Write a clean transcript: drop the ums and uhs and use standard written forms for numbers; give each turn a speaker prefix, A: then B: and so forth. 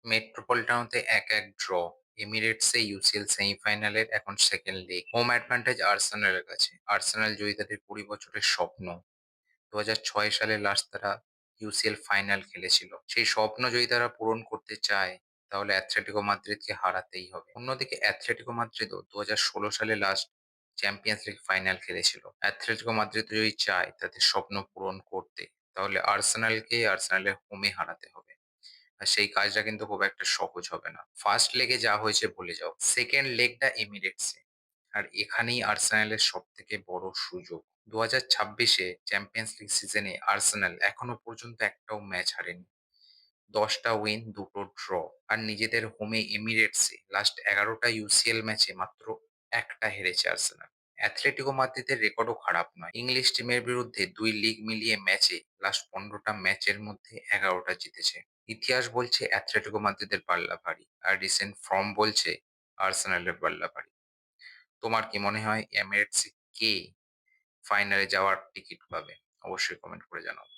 A: মেট্রোপলিটানোতে ১-১ draw. এমিরেটসে UCL সেমিফাইনালের এখন second leg. Home advantage আর্সেনালের কাছে। আর্সেনাল জয়ী তাদের ২০ বছরের স্বপ্ন। ২০০৬ সালে লাস্ট তারা ইউসিএল ফাইনাল খেলেছিল। সেই স্বপ্ন যদি তারা পূরণ করতে চায়, তাহলে অ্যাথলেটিকো মাদ্রিদকে হারাতেই হবে। অন্যদিকে অ্যাথলেটিকো মাদ্রিদও ২০১৬ সালে লাস্ট চ্যাম্পিয়ন্স লিগ ফাইনাল খেলেছিল। অ্যাথলেটিকো মাদ্রিদ যদি চায় তাদের স্বপ্ন পূরণ করতে, তাহলে আর্সেনালের হোমে হারাতে হবে। আর সেই কাজটা কিন্তু খুব একটা সহজ হবে না। ফার্স্ট লেগে যা হয়েছে ভুলে যাও। সেকেন্ড লেগটা এমিরেটসে। আর এখানেই আর্সেনালের সবথেকে বড় সুযোগ। ২০২৬-এ চ্যাম্পিয়ন্স লিগ সিজনে আর্সেনাল এখনো পর্যন্ত একটাও ম্যাচ হারেনি। ১০টা উইন, ২টো ড্র। আর নিজেদের হোমে এমিরেটসে লাস্ট ১১টা ইউসিএল ম্যাচে মাত্র ১টা হেরেছে আর্সেনাল। অ্যাথলেটিকো মাদ্রিদের রেকর্ডও খারাপ নয়। ইংলিশ টিমের বিরুদ্ধে ২ লিগ মিলিয়ে ম্যাচে লাস্ট ১৫টা ম্যাচের মধ্যে ১১টা জিতেছে। ইতিহাস বলছে অ্যাথলেটিকো মাদ্রিদের পাল্লা ভারী। আর রিসেন্ট ফর্ম বলছে আর্সেনালের পাল্লা ভারী। তোমার কি মনে হয় এমিরেটসে কে ফাইনালে যাওয়ার টিকিট পাবে? অবশ্যই কমেন্ট করে জানাও।